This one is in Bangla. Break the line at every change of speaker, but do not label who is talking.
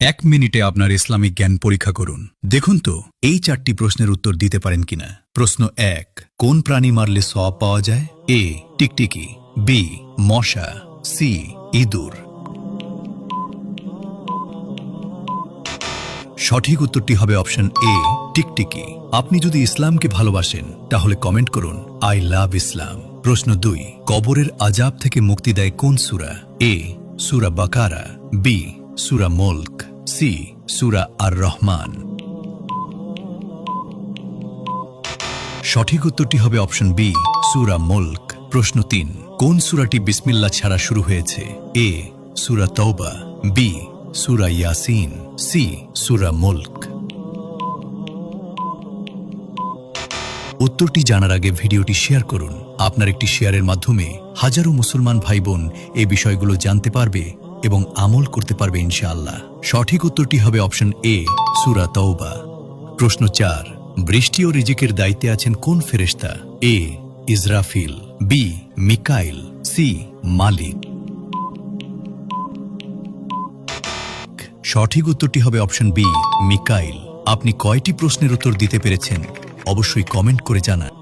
এক মিনিটে আপনার ইসলামিক জ্ঞান পরীক্ষা করুন। দেখুন তো এই 4টি প্রশ্নের উত্তর দিতে পারেন কিনা। প্রশ্ন 1, কোন প্রাণী মারলে সওয়াব পাওয়া যায়? এ টিকটিকি, বি মশা, সি ইঁদুর। সঠিক উত্তরটি হবে অপশন এ টিকটিকি। আপনি যদি ইসলামকে ভালোবাসেন তাহলে কমেন্ট করুন আই লাভ ইসলাম। প্রশ্ন 2, কবরের আযাব থেকে মুক্তি দেয় কোন সূরা? এ সূরা বাকারা, বি সূরা মুলক, সি সূরা আর রহমান। সঠিক উত্তরটি হবে অপশন বি সূরা মুলক। প্রশ্ন 3, কোন সূরাটি বিসমিল্লাহ ছাড়া শুরু হয়েছে? এ সূরা তওবা, বি সূরা ইয়াসিন, সি সূরা মুলক। উত্তরটি জানার আগে ভিডিওটি শেয়ার করুন। আপনার একটি শেয়ারের মাধ্যমে হাজারো মুসলমান ভাই বোন এই বিষয়গুলো জানতে পারবে এবং আমল করতে পারবে ইনশাআল্লাহ। সঠিক উত্তরটি হবে অপশন এ সূরা তওবা। প্রশ্ন 4, বৃষ্টি ও রিজিকের দায়িত্বে আছেন কোন ফেরেশতা? এ ইসরাফিল, বি মিকাইল, সি মালিক। সঠিক উত্তরটি হবে অপশন বি মিকাইল। আপনি কয়টি প্রশ্নের উত্তর দিতে পেরেছেন অবশ্যই কমেন্ট করে জানান।